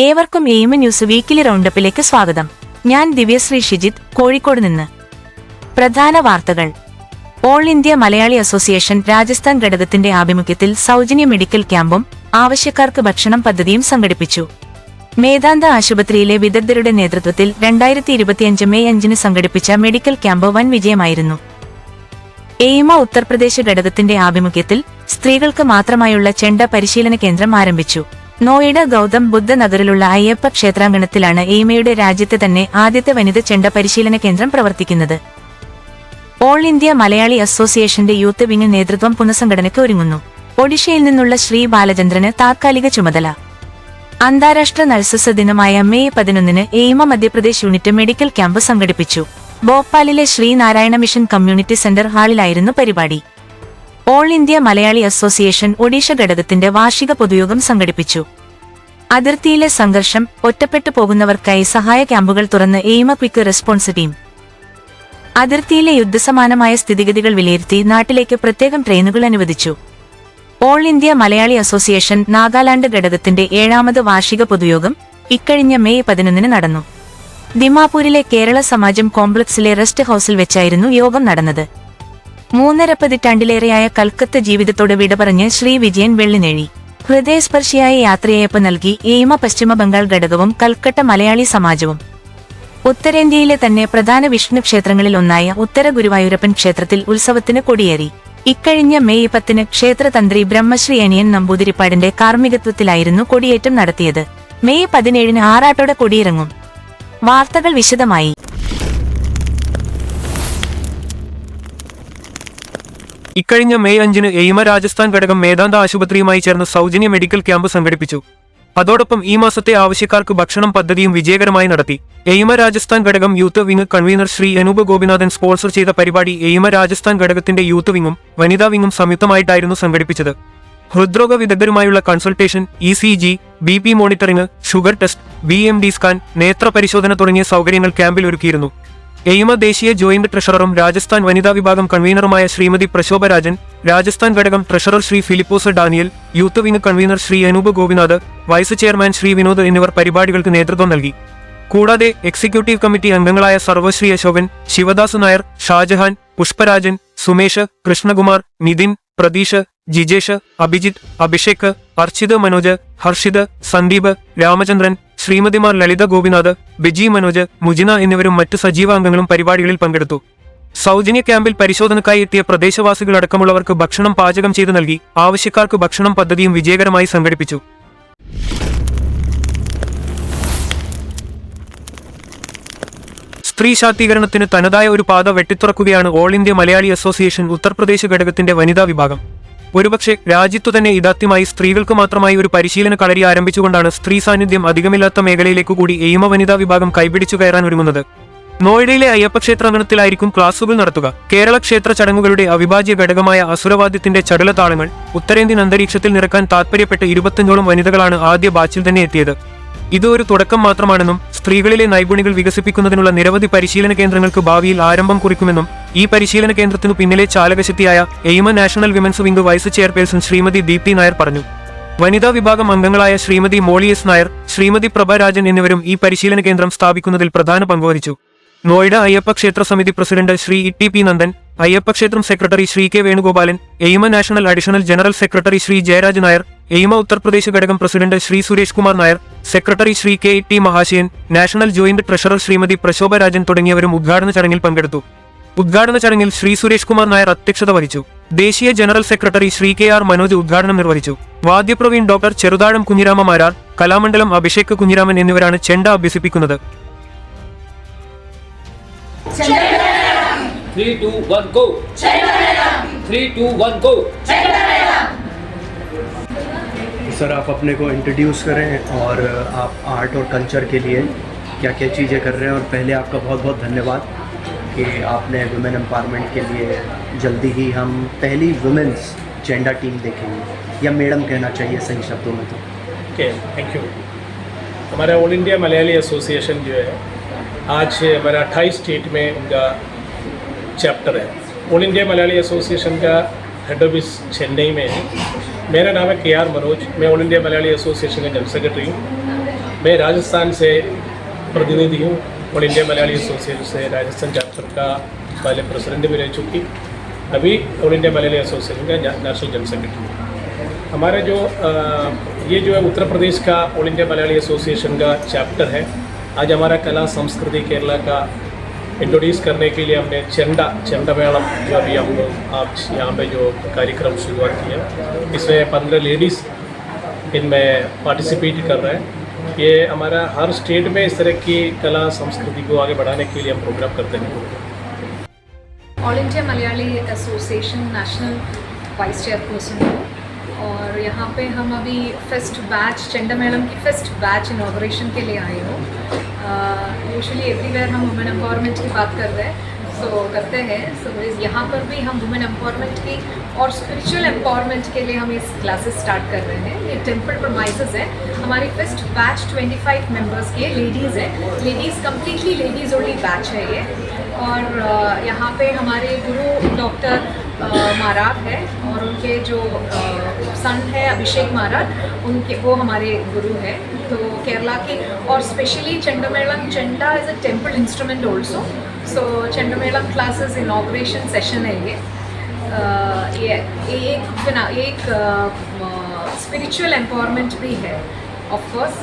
ഏവർക്കും aim news weekly റൗണ്ടപ്പിലേക്ക് സ്വാഗതം. ഞാൻ ദിവ്യശ്രീ ഷിജിത്ത്, കോഴിക്കോട് നിന്ന്. പ്രധാന വാർത്തകൾ. All India Malayali association Rajasthan ഘടകത്തിന്റെ ആഭിമുഖ്യത്തിൽ സൗജന്യ മെഡിക്കൽ ക്യാമ്പും ആവശ്യക്കാർക്ക് ഭക്ഷണം പദ്ധതിയും സംഘടിപ്പിച്ചു. മേദാന്ത ആശുപത്രിയിലെ വിദഗ്ധരുടെ നേതൃത്വത്തിൽ 2025 മെയ് 5 സംഘടിപ്പിച്ച മെഡിക്കൽ ക്യാമ്പ് വൻ വിജയമായിരുന്നു. എയിമ ഉത്തർപ്രദേശ് ഘടകത്തിന്റെ ആഭിമുഖ്യത്തിൽ സ്ത്രീകൾക്ക് മാത്രമായുള്ള ചെണ്ട പരിശീലന കേന്ദ്രം ആരംഭിച്ചു. നോയിഡ ഗൗതം ബുദ്ധ നഗറിലുള്ള അയ്യപ്പ ക്ഷേത്രാങ്കണത്തിലാണ് എയിമയുടെ രാജ്യത്തെ തന്നെ ആദ്യത്തെ വനിത ചെണ്ട പരിശീലന കേന്ദ്രം പ്രവർത്തിക്കുന്നത്. ഓൾ ഇന്ത്യ മലയാളി അസോസിയേഷന്റെ യൂത്ത് വിംഗ് നേതൃത്വം പുനഃസംഘടനയ്ക്ക് ഒരുങ്ങുന്നു. ഒഡീഷയിൽ നിന്നുള്ള ശ്രീ ബാലചന്ദ്രന് താത്കാലിക ചുമതല. അന്താരാഷ്ട്ര നഴ്സസ് ദിനമായ May 11 AIMA Madhya Pradesh unit medical camp സംഘടിപ്പിച്ചു. ഭോപ്പാലിലെ Sree Narayana mission community centre ഹാളിലായിരുന്നു പരിപാടി. All India Malayali association Odisha ഘടകത്തിന്റെ വാർഷിക പൊതുയോഗം സംഘടിപ്പിച്ചു. അതിർത്തിയിലെ സംഘർഷം, ഒറ്റപ്പെട്ടു പോകുന്നവർക്കായി സഹായ ക്യാമ്പുകൾ തുറന്ന് എയിമ ക്വിക്ക് റെസ്പോൺസ് ടീം. അതിർത്തിയിലെ യുദ്ധസമാനമായ സ്ഥിതിഗതികൾ വിലയിരുത്തി നാട്ടിലേക്ക് പ്രത്യേകം ട്രെയിനുകൾ അനുവദിച്ചു. All India Malayali association Nagaland ഘടകത്തിന്റെ 7ാമത് വാർഷിക പൊതുയോഗം ഇക്കഴിഞ്ഞ മെയ് 11 നടന്നു. ദിമാപൂരിലെ കേരള സമാജം കോംപ്ലക്സിലെ റെസ്റ്റ് ഹൌസിൽ വെച്ചായിരുന്നു യോഗം നടന്നത്. 3.5 പതിറ്റാണ്ടിലേറെയായ കൽക്കത്ത ജീവിതത്തോട് വിട പറഞ്ഞ് ശ്രീ വിജയൻ വെള്ളിനേഴി ഹൃദയസ്പർശിയായ യാത്രയയപ്പ് നൽകി എയിമ പശ്ചിമ ബംഗാൾ ഘടകവും കൽക്കട്ട മലയാളി സമാജവും. ഉത്തരേന്ത്യയിലെ തന്നെ പ്രധാന വിഷ്ണു ക്ഷേത്രങ്ങളിൽ ഒന്നായ ഉത്തര ഗുരുവായൂരപ്പൻ ക്ഷേത്രത്തിൽ ഉത്സവത്തിന് കൊടിയേറി. ഇക്കഴിഞ്ഞ മെയ് 10 ക്ഷേത്രതന്ത്രി ബ്രഹ്മശ്രീ അനിയൻ നമ്പൂതിരിപ്പാടിന്റെ കാർമ്മികത്വത്തിലായിരുന്നു കൊടിയേറ്റം നടത്തിയത്. മെയ് 17 ആറാട്ടോടെ കൊടിയിറങ്ങും. വാർത്തകൾ വിശദമായി. ഇക്കഴിഞ്ഞ മെയ് 5 എയിമ രാജസ്ഥാൻ ഘടകം മേദാന്ത ആശുപത്രിയുമായി ചേർന്ന് സൗജന്യ മെഡിക്കൽ ക്യാമ്പ് സംഘടിപ്പിച്ചു. അതോടൊപ്പം ഈ മാസത്തെ ആവശ്യക്കാർക്ക് ഭക്ഷണം പദ്ധതിയും വിജയകരമായി നടത്തി. എയിമ രാജസ്ഥാൻ ഘടകം youth wing convener Shri Anoop Gopinathan sponsor ചെയ്ത പരിപാടി എയിമ രാജസ്ഥാൻ ഘടകത്തിന്റെ യൂത്ത് വിംഗും വനിതാ വിംഗും സംയുക്തമായിട്ടായിരുന്നു സംഘടിപ്പിച്ചത്. ഹൃദ്രോഗ വിദഗ്ധരുമായുള്ള consultation, ECG, BP monitoring, sugar test, BMD scan, നേത്ര പരിശോധന തുടങ്ങിയ സൗകര്യങ്ങൾ ക്യാമ്പിൽ ഒരുക്കിയിരുന്നു. എയിമ ദേശീയ ജോയിന്റ് ട്രഷററും രാജസ്ഥാൻ വനിതാ വിഭാഗം കൺവീനറുമായ ശ്രീമതി പ്രശോഭ രാജൻ, രാജസ്ഥാൻ ഘടകം treasurer Shri Philipose Daniel, youth wing convener Shri Anoop Gopinath, vice chairman Shri Vinod എന്നിവർ പരിപാടികൾക്ക് നേതൃത്വം നൽകി. കൂടാതെ എക്സിക്യൂട്ടീവ് കമ്മിറ്റി അംഗങ്ങളായ സർവശ്രീ അശോകൻ, ശിവദാസ് നായർ, ഷാജഹാൻ, പുഷ്പരാജൻ, സുമേഷ്, കൃഷ്ണകുമാർ, നിതിൻ, പ്രതീഷ്, ജിജേഷ്, അഭിജിത്ത്, അഭിഷേക്, അർച്ചിത്, മനോജ്, ഹർഷിത്, സന്ദീപ്, രാമചന്ദ്രൻ, ശ്രീമതിമാർ ലളിത ഗോപിനാഥ്, ബിജി മനോജ്, മുജിന എന്നിവരും മറ്റ് സജീവാംഗങ്ങളും പരിപാടികളിൽ പങ്കെടുത്തു. സൗജന്യ ക്യാമ്പിൽ പരിശോധനക്കായി എത്തിയ പ്രദേശവാസികളടക്കമുള്ളവർക്ക് ഭക്ഷണം പാചകം ചെയ്തു നൽകി. ആവശ്യക്കാർക്ക് ഭക്ഷണം പദ്ധതിയും വിജയകരമായി സംഘടിപ്പിച്ചു. സ്ത്രീ ശാക്തീകരണത്തിന് തനതായ ഒരു പാത വെട്ടിത്തുറക്കുകയാണ് all India Malayali association Uttar Pradesh ഘടകത്തിന്റെ വനിതാ വിഭാഗം. ഒരുപക്ഷെ രാജ്യത്തു തന്നെ ഇതാദ്യമായി സ്ത്രീകൾക്ക് മാത്രമായി ഒരു പരിശീലന കളരി ആരംഭിച്ചുകൊണ്ടാണ് സ്ത്രീ സാന്നിധ്യം അധികമില്ലാത്ത മേഖലയിലേക്കു കൂടി എയിമ വനിതാ വിഭാഗം കൈപിടിച്ചു കയറാൻ ഒരുങ്ങുന്നത്. നോയിഡയിലെ അയ്യപ്പ ക്ഷേത്രാങ്കണത്തിലായിരിക്കും ക്ലാസുകൾ നടത്തുക. കേരള ക്ഷേത്ര ചടങ്ങുകളുടെ അവിഭാജ്യ ഘടകമായ അസുരവാദ്യത്തിന്റെ ചടുല താളങ്ങൾ ഉത്തരേന്ത്യൻ അന്തരീക്ഷത്തിൽ നിറക്കാൻ താൽപര്യപ്പെട്ട് 25ഓളം വനിതകളാണ് ആദ്യ ബാച്ചിൽ തന്നെ എത്തിയത്. ഇത് ഒരു തുടക്കം മാത്രമാണെന്നും സ്ത്രീകളിലെ നൈപുണികൾ വികസിപ്പിക്കുന്നതിനുള്ള നിരവധി പരിശീലന കേന്ദ്രങ്ങൾക്ക് ഭാവിയിൽ ആരംഭം കുറിക്കുമെന്നും ഈ പരിശീലന കേന്ദ്രത്തിനു പിന്നിലെ ചാലകശക്തിയായ AIMA national women's wing vice chairperson Shrimati Deepti Nair പറഞ്ഞു. വനിതാ വിഭാഗം അംഗങ്ങളായ ശ്രീമതി മോളി എസ് നായർ, ശ്രീമതി പ്രഭ രാജൻ എന്നിവരും ഈ പരിശീലന കേന്ദ്രം സ്ഥാപിക്കുന്നതിൽ പ്രധാന പങ്കുവഹിച്ചു. നോയിഡ അയ്യപ്പ ക്ഷേത്ര സമിതി president Shri T P Nandan, Ayyappa ക്ഷേത്രം secretary Shri K Venugopalan, AIMA national additional general secretary Shri Jayaraj Nair, AIMA Uttar Pradesh ഘടകം president Shri Suresh Kumar Nair, secretary Shri T Mahashayan, national joint treasurer Shrimati Prashobha Rajan തുടങ്ങിയവരും ഉദ്ഘാടന ചടങ്ങിൽ പങ്കെടുത്തു. ഉദ്ഘാടന ചടങ്ങിൽ ശ്രീ സുരേഷ് കുമാർ നായർ അധ്യക്ഷത വഹിച്ചു. ദേശീയ general secretary Shri KR Manoj ഉദ്ഘാടനം നിർവഹിച്ചു. വാദ്യപ്രവീൺ ഡോക്ടർ ചെറുതാഴം കുഞ്ഞിരാമ മാരാർ, കലാമണ്ഡലം അഭിഷേക് കുഞ്ഞിരാമൻ എന്നിവരാണ് ചെണ്ട അഭ്യസിപ്പിക്കുന്നത്. 3, 2, 1, go! 3, 2, 1, go! सर, आप अपने को इंट्रोड्यूस करें और आप आर्ट और कल्चर के लिए क्या क्या चीज़ें कर रहे हैं, और पहले आपका बहुत बहुत धन्यवाद कि आपने वुमेन एम्पावरमेंट के लिए जल्दी ही हम पहली वुमेन्स जेंडा टीम देखेंगे, या मैडम कहना चाहिए सही शब्दों में तो. Okay, thank you. हमारा ऑल इंडिया मलयाली एसोसिएशन जो है आज हमारा 28 स्टेट में उनका चैप्टर है. ऑल इंडिया मलयाली एसोसिएशन का हेड ऑफिस चेन्नई में है. मेरा नाम है KR मनोज. मैं ऑल इंडिया मलयाली एसोसिएशन का जनरल सेक्रेटरी हूँ. मैं राजस्थान से प्रतिनिधि हूँ। ऑल इंडिया मलयाली एसोसिएशन से राजस्थान चैप्टर का पहले प्रेसिडेंट भी रह चुकी, अभी ऑल इंडिया मलयाली एसोसिएशन का नेशनल जनरल सेक्रेटरी। हमारे ये जो है उत्तर प्रदेश का ऑल इंडिया मलयाली एसोसिएशन का चैप्टर है। आज हमारा कला संस्कृति केरला का इंट्रोड्यूस करने के लिए हमने चंडा मेलम जो अभी हम लोग आप यहाँ पे जो कार्यक्रम शुरुआत किया, इसमें 15 लेडीज़ इनमें पार्टिसिपेट कर रहे हैं। ये हमारा हर स्टेट में इस तरह की कला संस्कृति को आगे बढ़ाने के लिए हम प्रोग्राम करते हैं। All India Malayali association national vice chairperson हूँ और यहाँ पे हम अभी फेस्ट बैच चंडामेलम की फेस्ट बैच इनॉग्रेशन के लिए आए हूँ। यूजुअली एवरीवेयर हम वुमेन एम्पावरमेंट की बात करते हैं सो यहाँ पर भी हम वुमेन एम्पावरमेंट की और स्पिरिचुअल एम्पावरमेंट के लिए हम इस क्लासेस स्टार्ट कर रहे हैं। ये टेम्पल प्रमाइसेस है। हमारी फर्स्ट बैच 25 मेंबर्स की लेडीज़ है। Ladies completely ladies only batch है ये। और यहाँ पे हमारे गुरु डॉक्टर माराग है और उनके जो सन है अभिषेक माराग, वो हमारे गुरु है। तो केरला के और specially chendamelam, chenda is a temple instrument also. So chendamelam classes inauguration session है ये एक स्पिरिचुअल एम्पावरमेंट भी है। ऑफ कोर्स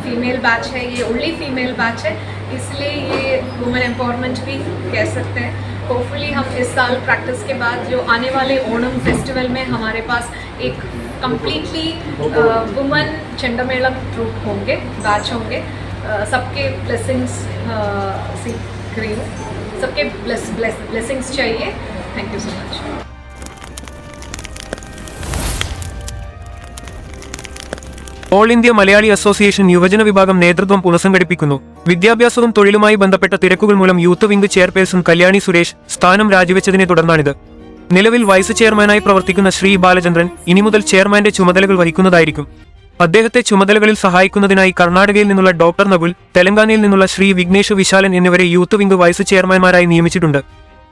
फीमेल बैच है, ये ओनली फीमेल बैच है, इसलिए ये वुमेन एम्पावरमेंट भी कह सकते हैं। होपफुली हम इस साल प्रैक्टिस के बाद जो आने वाले ओणम फेस्टिवल में हमारे पास एक कम्प्लीटली वुमेन चंडामेलम ट्रूप होंगे, बैच होंगे। सबके ब्लेसिंग्स सीख रही हूँ, सबके ब्लेसिंग्स चाहिए। Thank you so much. All India Malayali association യുവജന വിഭാഗം നേതൃത്വം പുനഃസംഘടിപ്പിക്കുന്നു. വിദ്യാഭ്യാസവും തൊഴിലുമായി ബന്ധപ്പെട്ട തിരക്കുകൾ മൂലം youth wing chairperson Kalyani Suresh സ്ഥാനം രാജിവെച്ചതിനെ തുടർന്നാണിത്. നിലവിൽ വൈസ് ചെയർമാനായി പ്രവർത്തിക്കുന്ന ശ്രീ ബാലചന്ദ്രൻ ഇനി മുതൽ ചെയർമാന്റെ ചുമതലകൾ വഹിക്കുന്നതായിരിക്കും. അദ്ദേഹത്തെ ചുമതലകളിൽ സഹായിക്കുന്നതിനായി കർണാടകയിൽ നിന്നുള്ള ഡോക്ടർ നകുൽ, തെലങ്കാനയിൽ നിന്നുള്ള ശ്രീ വിഘ്നേഷ് വിശാലൻ എന്നിവരെ യൂത്ത് വിംഗ് വൈസ് ചെയർമാൻമാരായി നിയമിച്ചിട്ടുണ്ട്.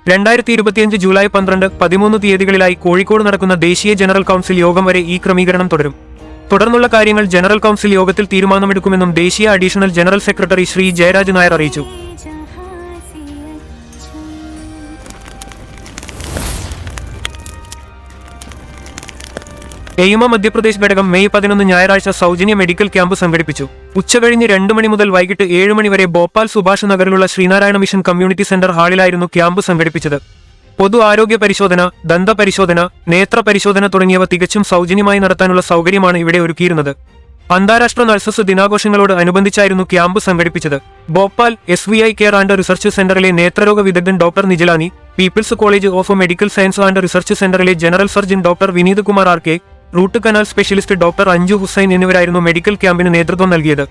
2025 ജൂലൈ 12, 13 തീയതികളിലായി കോഴിക്കോട് നടക്കുന്ന ദേശീയ ജനറൽ കൗൺസിൽ യോഗം വരെ ഈ ക്രമീകരണം തുടരും. തുടർന്നുള്ള കാര്യങ്ങൾ ജനറൽ കൗൺസിൽ യോഗത്തിൽ തീരുമാനമെടുക്കുമെന്നും ദേശീയ additional general secretary Shri Jayaraj Nair അറിയിച്ചു. എയിമ മധ്യപ്രദേശ് ഘടകം മെയ് 11 ഞായറാഴ്ച സൗജന്യ മെഡിക്കൽ ക്യാമ്പ് സംഘടിപ്പിച്ചു. ഉച്ചകഴിഞ്ഞ് 2 മണി മുതൽ വൈകിട്ട് 7 മണി വരെ ഭോപ്പാൽ സുഭാഷ് നഗറിലുള്ള ശ്രീനാരായണ മിഷൻ കമ്മ്യൂണിറ്റി സെന്റർ ഹാളിലായിരുന്നു ക്യാമ്പ് സംഘടിപ്പിച്ചത്. പൊതു ആരോഗ്യ പരിശോധന, ദന്ത പരിശോധന, നേത്ര പരിശോധന തുടങ്ങിയവ തികച്ചും സൗജന്യമായി നടത്താനുള്ള സൗകര്യമാണ് ഇവിടെ ഒരുക്കിയിരുന്നത്. അന്താരാഷ്ട്ര നഴ്സസ് ദിനാഘോഷങ്ങളോട് അനുബന്ധിച്ചായിരുന്നു ക്യാമ്പ് സംഘടിപ്പിച്ചത്. Bhopal SVI care and research സെന്ററിലെ നേത്രരോഗ വിദഗ്ധൻ doctor Nijlani, people's college of medical science and research സെന്ററിലെ general surgeon doctor Vineet Kumar RK, root canal specialist doctor Anju Hussain എന്നിവരായിരുന്നു മെഡിക്കൽ ക്യാമ്പിന് നേതൃത്വം നൽകിയത്.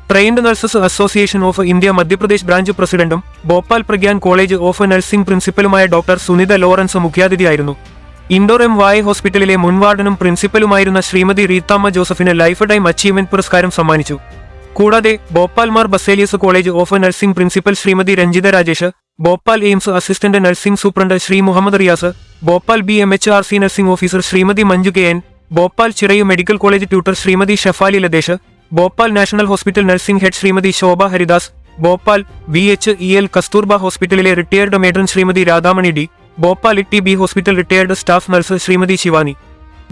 Trained nurses association of India Madhya Pradesh branch പ്രസിഡന്റും Bhopal Pragyan college of nursing പ്രിൻസിപ്പലുമായ ഡോക്ടർ സുനിത ലോറൻസ് മുഖ്യാതിഥിയായിരുന്നു. ഇൻഡോർ MY ഹോസ്പിറ്റലിലെ മുൻ വാർഡനും പ്രിൻസിപ്പലുമായിരുന്ന ശ്രീമതി റീത്താമ്മ ജോസഫിന് ലൈഫ് ടൈം അച്ചീവ്മെന്റ് പുരസ്കാരം സമ്മാനിച്ചു. കൂടാതെ Bhopal Mar Baselius college of nursing principal Shrimati Ranjitha Rajesh, Bhopal AIIMS assistant nursing superintendent Shri Mohammed Riyaz, Bhopal BMHRC nursing officer Shrimati Manju KN, Bhopal Chirayu medical college tutor Shrimati Shefali Ladesh, Bhopal national hospital nursing head Shrimati Shobha Haridas, Bhopal VHEL Kasturba ഹോസ്പിറ്റലിലെ retired matron Shrimati Radhamani D, Bhopal TB hospital retired staff nurse Shrimati Shivani,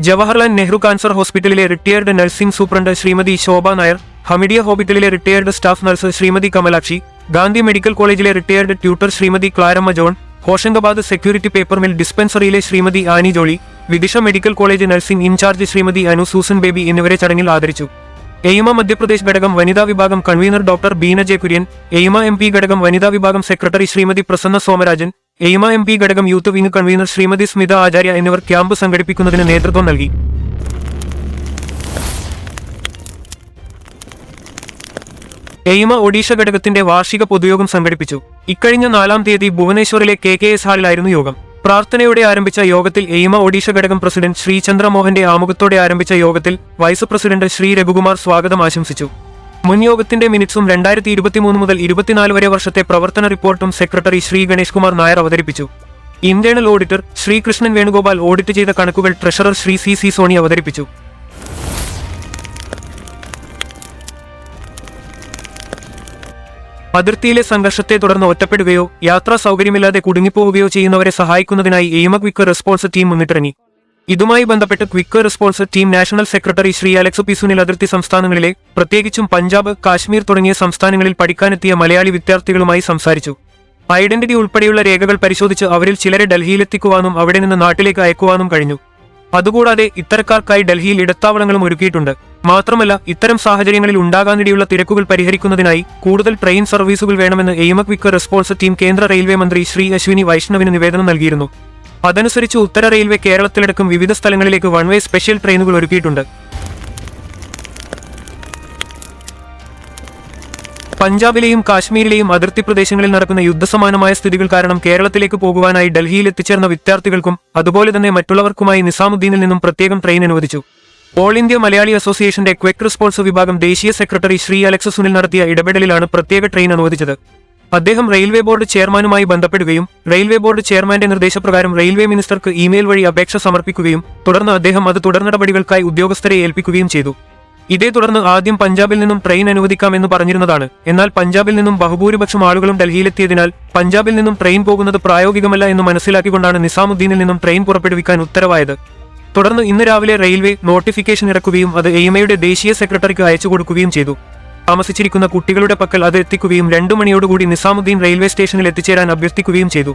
Jawaharlal Nehru cancer ഹോസ്പിറ്റലിലെ retired nursing superintendent Shrimati ശോഭ നായർ, ഹമിഡിയ ഹോസ്പിറ്റലിലെ retired staff nurse Shrimati Kamalakshi, Gandhi medical കോളേജിലെ retired tutor Shrimati Claramma John, Hoshangabad security paper mill ഡിസ്പെൻസറിയിലെ Shrimati Annie Jolly, Vidisha medical college nursing in charge Shrimati Anu Susan Baby എന്നിവരെ ചടങ്ങിൽ ആദരിച്ചു. എയിമ മധ്യപ്രദേശ് ഘടകം വനിതാ വിഭാഗം convener doctor Beena J Kurian, AIMA MP ഘടകം വനിതാ വിഭാഗം സെക്രട്ടറി ശ്രീമതി പ്രസന്ന സോമരാജൻ, എയിമ MP ഘടകം youth wing convener Shrimati Smitha Acharya എന്നിവർ ക്യാമ്പ് സംഘടിപ്പിക്കുന്നതിന് നേതൃത്വം നൽകി. എയിമ ഒഡീഷ ഘടകത്തിന്റെ വാർഷിക പൊതുയോഗം സംഘടിപ്പിച്ചു. ഇക്കഴിഞ്ഞ 4-ാം തീയതി ഭുവനേശ്വറിലെ KKS ഹാളിലായിരുന്നു യോഗം. പ്രാർത്ഥനയോടെ ആരംഭിച്ച യോഗത്തിൽ എയിമ ഒഡീഷ ഘടകം പ്രസിഡന്റ് ശ്രീ ചന്ദ്രമോഹന്റെ ആമുഖത്തോടെ ആരംഭിച്ച യോഗത്തിൽ വൈസ് പ്രസിഡന്റ് ശ്രീ രഘുകുമാർ സ്വാഗതം ആശംസിച്ചു. മുൻ യോഗത്തിന്റെ മിനിറ്റ്സും 2023 മുതൽ 24 വരെ വർഷത്തെ പ്രവർത്തന റിപ്പോർട്ടും സെക്രട്ടറി ശ്രീ ഗണേഷ് കുമാർ നായർ അവതരിപ്പിച്ചു. Internal auditor Shri Krishnan Venugopal audit ചെയ്ത കണക്കുകൾ ട്രഷറർ ശ്രീ CC സോണി അവതരിപ്പിച്ചു. അതിർത്തിയിലെ സംഘർഷത്തെ തുടർന്ന് ഒറ്റപ്പെടുകയോ യാത്രാ സൗകര്യമില്ലാതെ കുടുങ്ങിപ്പോവുകയോ ചെയ്യുന്നവരെ സഹായിക്കുന്നതിനായി എയിമ ക്വിക്ക് റെസ്പോൺസ് ടീം മുന്നിട്ടിറങ്ങി. ഇതുമായി ബന്ധപ്പെട്ട് quick response team national secretary Shri Alex P Sunil അതിർത്തി സംസ്ഥാനങ്ങളിലെ പ്രത്യേകിച്ചും പഞ്ചാബ്, കാശ്മീർ തുടങ്ങിയ സംസ്ഥാനങ്ങളിൽ പഠിക്കാനെത്തിയ മലയാളി വിദ്യാർത്ഥികളുമായി സംസാരിച്ചു. ഐഡന്റിറ്റി ഉൾപ്പെടെയുള്ള രേഖകൾ പരിശോധിച്ച് അവരിൽ ചിലരെ ഡൽഹിയിലെത്തിക്കുവാനും അവിടെ നിന്ന് നാട്ടിലേക്ക് അയക്കുവാനും കഴിഞ്ഞു. അതുകൂടാതെ ഇത്തരക്കാർക്കായി ഡൽഹിയിൽ ഇടത്താവളങ്ങളും ഒരുക്കിയിട്ടുണ്ട്. മാത്രമല്ല ഇത്തരം സാഹചര്യങ്ങളിൽ ഉണ്ടാകാനിടയുള്ള തിരക്കുകൾ പരിഹരിക്കുന്നതിനായി കൂടുതൽ ട്രെയിൻ സർവീസുകൾ വേണമെന്ന് എയിമ ക്വിക്ക് റെസ്പോൺസ് ടീം കേന്ദ്ര റെയിൽവേ മന്ത്രി ശ്രീ അശ്വിനി വൈഷ്ണവിന് നിവേദനം നൽകിയിരുന്നു. അതനുസരിച്ച് ഉത്തര റെയിൽവേ കേരളത്തിലടക്കം വിവിധ സ്ഥലങ്ങളിലേക്ക് വൺവേ സ്പെഷ്യൽ ട്രെയിനുകൾ ഒരുക്കിയിട്ടുണ്ട്. പഞ്ചാബിലെയും കാശ്മീരിലെയും അതിർത്തി പ്രദേശങ്ങളിൽ നടക്കുന്ന യുദ്ധസമാനമായ സ്ഥിതികൾ കാരണം കേരളത്തിലേക്ക് പോകുവാനായി ഡൽഹിയിൽ എത്തിച്ചേർന്ന വിദ്യാർത്ഥികൾക്കും അതുപോലെ തന്നെ മറ്റുള്ളവർക്കുമായി നിസാമുദ്ദീനിൽ നിന്നും പ്രത്യേകം ട്രെയിൻ അനുവദിച്ചു. ഓൾ ഇന്ത്യ മലയാളി അസോസിയേഷന്റെ ക്വിക്ക് റെസ്പോൺസ് വിഭാഗം ദേശീയ സെക്രട്ടറി ശ്രീ അലക്സ് സുനിൽ നടത്തിയ ഇടപെടലിലാണ് പ്രത്യേക ട്രെയിൻ അനുവദിച്ചത്. അദ്ദേഹം റെയിൽവേ ബോർഡ് ചെയർമാനുമായി ബന്ധപ്പെടുകയും റെയിൽവേ ബോർഡ് ചെയർമാന്റെ നിർദ്ദേശപ്രകാരം റെയിൽവേ മിനിസ്റ്റർക്ക് ഇമെയിൽ വഴി അപേക്ഷ സമർപ്പിക്കുകയും തുടർന്ന് അദ്ദേഹം അത് തുടർനടപടികൾക്കായി ഉദ്യോഗസ്ഥരെ ഏൽപ്പിക്കുകയും ചെയ്തു. ഇതേ തുടർന്ന് ആദ്യം പഞ്ചാബിൽ നിന്നും ട്രെയിൻ അനുവദിക്കാമെന്ന് പറഞ്ഞിരുന്നതാണ്. എന്നാൽ പഞ്ചാബിൽ നിന്നും ബഹുഭൂരിപക്ഷം ആളുകളും ഡൽഹിയിലെത്തിയതിനാൽ പഞ്ചാബിൽ നിന്നും ട്രെയിൻ പോകുന്നത് പ്രായോഗികമല്ല എന്ന് മനസ്സിലാക്കിക്കൊണ്ടാണ് നിസാമുദ്ദീനിൽ നിന്നും ട്രെയിൻ പുറപ്പെടുവിക്കാൻ ഉത്തരവായത്. തുടർന്ന് ഇന്ന് രാവിലെ റെയിൽവേ നോട്ടിഫിക്കേഷൻ ഇറക്കുകയും അത് എയിമയുടെ ദേശീയ സെക്രട്ടറിക്ക് അയച്ചു കൊടുക്കുകയും ചെയ്തു. താമസിച്ചിരിക്കുന്ന കുട്ടികളുടെ പക്കൽ അത് എത്തിക്കുകയും 2 മണിയോടുകൂടി നിസാമുദ്ദീൻ റെയിൽവേ സ്റ്റേഷനിൽ എത്തിച്ചേരാൻ അഭ്യർത്ഥിക്കുകയും ചെയ്തു.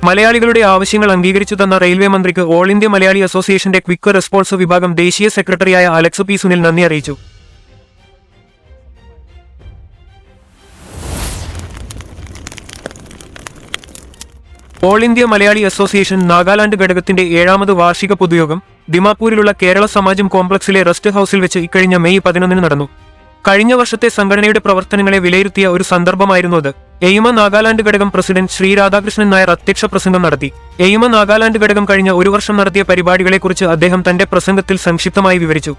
മലയാളികളുടെ ആവശ്യങ്ങൾ അംഗീകരിച്ചു തന്ന റെയിൽവേ മന്ത്രിക്ക് ഓൾ ഇന്ത്യ മലയാളി അസോസിയേഷന്റെ ക്വിക്ക് റെസ്പോൺസ് വിഭാഗം ദേശീയ സെക്രട്ടറിയായ അലക്സ് പി സുനിൽ നന്ദി അറിയിച്ചു. All India Malayali association Nagaland ഘടകത്തിന്റെ 7ാമത് വാർഷിക പൊതുയോഗം ദിമാപൂരിലുള്ള കേരള സമാജം കോംപ്ലക്സിലെ റെസ്റ്റ് ഹൌസിൽ വെച്ച് ഇക്കഴിഞ്ഞ മെയ് 11 നടന്നു. കഴിഞ്ഞ വർഷത്തെ സംഘടനയുടെ പ്രവർത്തനങ്ങളെ വിലയിരുത്തിയ ഒരു സന്ദർഭമായിരുന്നു അത്. എയിമ നാഗാലാൻഡ് ഘടകം പ്രസിഡന്റ് ശ്രീ രാധാകൃഷ്ണൻ നായർ അധ്യക്ഷ പ്രസംഗം നടത്തി. എയിമ നാഗാലാൻഡ് ഘടകം കഴിഞ്ഞ ഒരു വർഷം നടത്തിയ പരിപാടികളെക്കുറിച്ച് അദ്ദേഹം തന്റെ പ്രസംഗത്തിൽ സംക്ഷിപ്തമായി വിവരിച്ചു.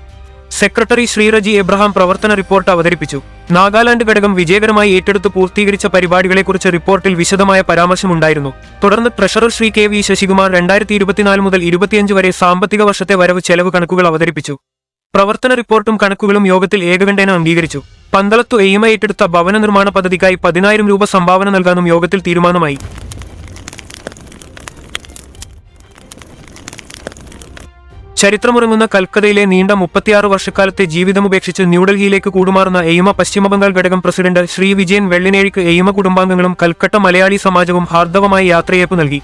സെക്രട്ടറി ശ്രീ റജി എബ്രഹാം പ്രവർത്തന റിപ്പോർട്ട് അവതരിപ്പിച്ചു. നാഗാലാൻഡ് ഘടകം വിജയകരമായി ഏറ്റെടുത്ത് പൂർത്തീകരിച്ച പരിപാടികളെക്കുറിച്ച് റിപ്പോർട്ടിൽ വിശദമായ പരാമർശമുണ്ടായിരുന്നു. തുടർന്ന് treasurer Shri K V Sasikumar 2024 മുതൽ 25 വരെ സാമ്പത്തിക വർഷത്തെ വരവ് ചെലവ് കണക്കുകൾ അവതരിപ്പിച്ചു. പ്രവർത്തന റിപ്പോർട്ടും കണക്കുകളും യോഗത്തിൽ ഏകകണ്ഠേന അംഗീകരിച്ചു. പന്തളത്തു എയിമ ഏറ്റെടുത്ത ഭവന നിർമ്മാണ പദ്ധതിക്കായി 10,000 രൂപ സംഭാവന നൽകാനും യോഗത്തിൽ തീരുമാനമായി. ചരിത്രമുറങ്ങുന്ന കൽക്കത്തയിലെ നീണ്ട 36 വർഷക്കാലത്തെ ജീവിതമുപേക്ഷിച്ച് ന്യൂഡൽഹിയിലേക്ക് കൂടുമാറുന്ന എയിമ പശ്ചിമബംഗാൾ ഘടകം പ്രസിഡന്റ് ശ്രീ വിജയൻ വെള്ളിനേഴിക്ക് എയിമ കുടുംബാംഗങ്ങളും കൽക്കട്ട മലയാളി സമാജവും ഹാർദവമായി യാത്രയയപ്പ് നൽകി.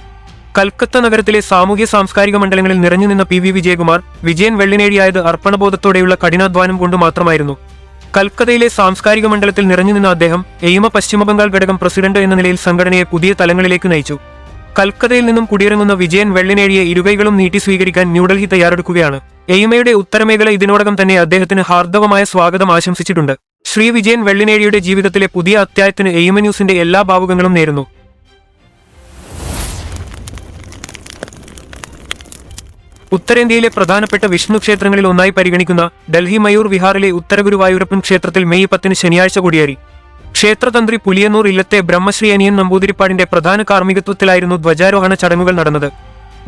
കൽക്കത്ത നഗരത്തിലെ സാമൂഹ്യ സാംസ്കാരിക മണ്ഡലങ്ങളിൽ നിറഞ്ഞുനിന്ന പി വി വിജയകുമാർ വിജയൻ വെള്ളിനേഴിയായത് അർപ്പണബോധത്തോടെയുള്ള കഠിനാധ്വാനം കൊണ്ട് മാത്രമായിരുന്നു. കൽക്കത്തയിലെ സാംസ്കാരിക മണ്ഡലത്തിൽ നിറഞ്ഞുനിന്ന അദ്ദേഹം എയിമ പശ്ചിമബംഗാൾ ഘടകം പ്രസിഡന്റ് എന്ന നിലയിൽ സംഘടനയെ പുതിയ തലങ്ങളിലേക്ക് നയിച്ചു. കൽക്കത്തയിൽ നിന്നും കുടിയിറങ്ങുന്ന വിജയൻ വെള്ളിനേഴിയെ ഇരുകൈകളും നീട്ടി സ്വീകരിക്കാൻ ന്യൂഡൽഹി തയ്യാറെടുക്കുകയാണ്. എയിമയുടെ ഉത്തരമേഖല ഇതിനോടകം തന്നെ അദ്ദേഹത്തിന് ഹാർദവമായ സ്വാഗതം ആശംസിച്ചിട്ടുണ്ട്. ശ്രീ വിജയൻ വെള്ളിനേഴിയുടെ ജീവിതത്തിലെ പുതിയ അധ്യായത്തിന് എയിമ ന്യൂസിന്റെ എല്ലാ ഭാവുകങ്ങളും നേരുന്നു. ഉത്തരേന്ത്യയിലെ പ്രധാനപ്പെട്ട വിഷ്ണു ക്ഷേത്രങ്ങളിൽ ഒന്നായി പരിഗണിക്കുന്ന ഡൽഹി മയൂർ വിഹാറിലെ ഉത്തരഗുരുവായൂരപ്പൻ ക്ഷേത്രത്തിൽ മെയ് 10 ശനിയാഴ്ച കൊടിയേറി. ക്ഷേത്രതന്ത്രി പുലിയന്നൂർ ഇല്ലത്തെ ബ്രഹ്മശ്രീ അനിയൻ നമ്പൂതിരിപ്പാടിന്റെ പ്രധാന കാർമ്മികത്വത്തിലായിരുന്നു ധ്വജാരോഹണ ചടങ്ങുകൾ നടന്നത്.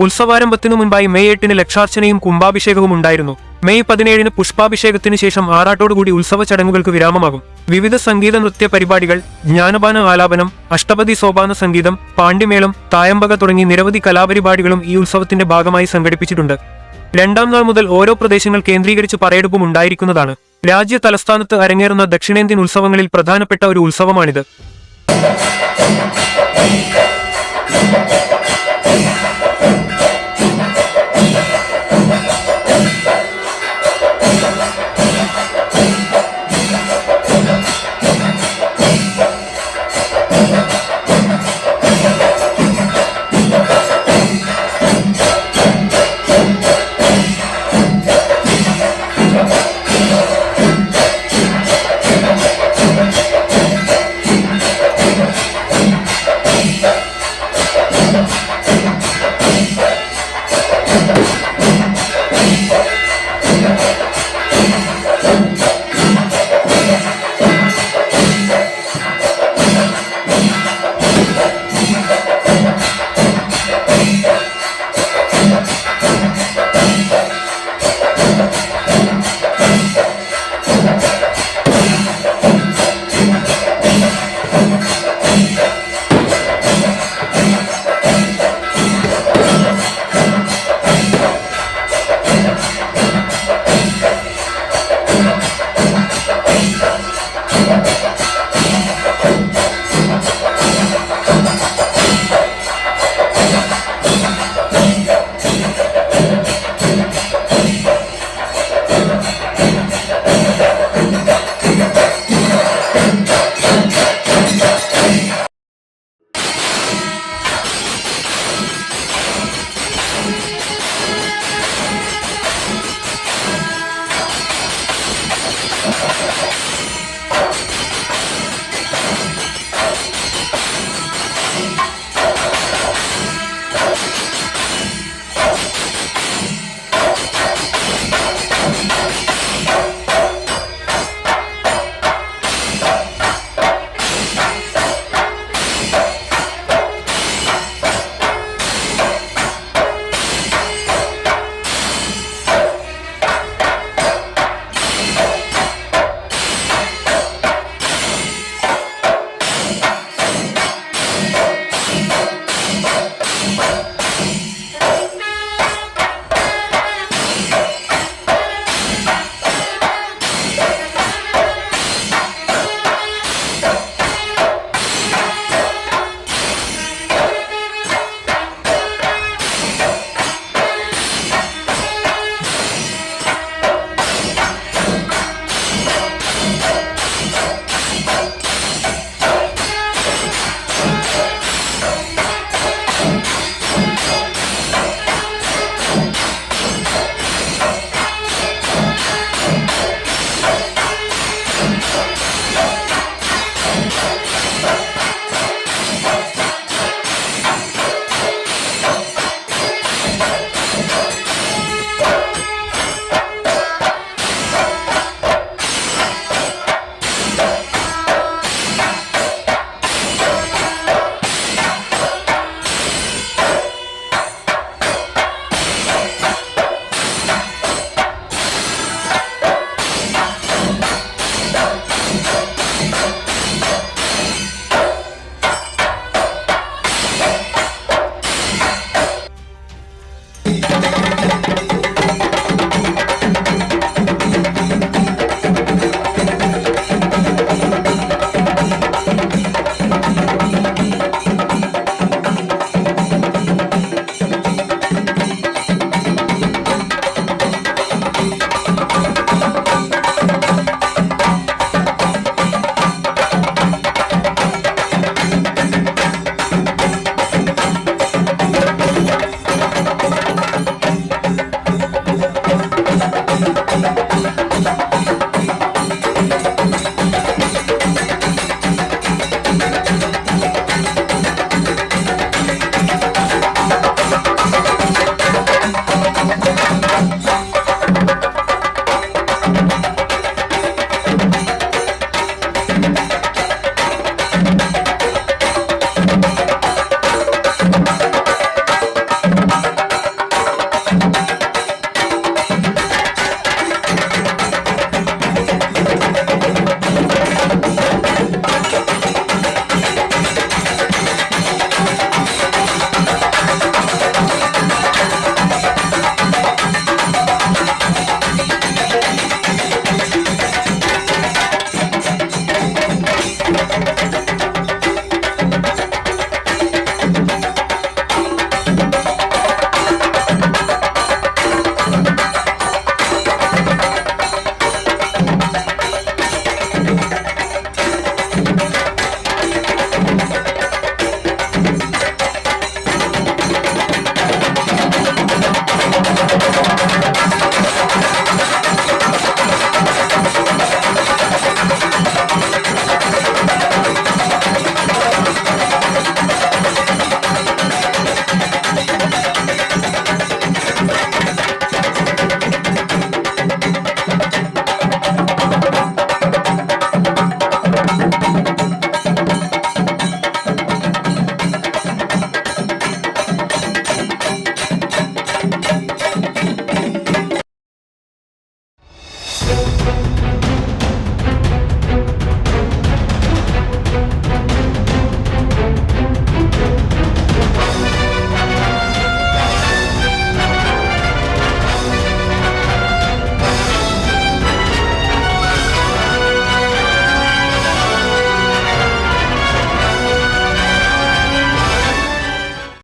ഉത്സവാരംഭത്തിനു മുൻപായി മെയ് 8 ലക്ഷാർച്ചനയും കുംഭാഭിഷേകവും ഉണ്ടായിരുന്നു. മെയ് 17 പുഷ്പാഭിഷേകത്തിനു ശേഷം 6 ഉത്സവ ചടങ്ങുകൾക്ക് വിരാമമാകും. വിവിധ സംഗീത നൃത്യ പരിപാടികൾ, ജ്ഞാനപാന ആലാപനം, അഷ്ടപതി സോപാന സംഗീതം, പാണ്ഡിമേളം, തായമ്പക തുടങ്ങി നിരവധി കലാപരിപാടികളും ഈ ഉത്സവത്തിന്റെ ഭാഗമായി സംഘടിപ്പിച്ചിട്ടുണ്ട്. 2ാം നാൾ മുതൽ ഓരോ പ്രദേശങ്ങൾ കേന്ദ്രീകരിച്ച് പറയെടുപ്പും ഉണ്ടായിരിക്കുന്നതാണ്. രാജ്യ തലസ്ഥാനത്ത് അരങ്ങേറുന്ന ദക്ഷിണേന്ത്യൻ ഉത്സവങ്ങളിൽ പ്രധാനപ്പെട്ട ഒരു ഉത്സവമാണിത്. है।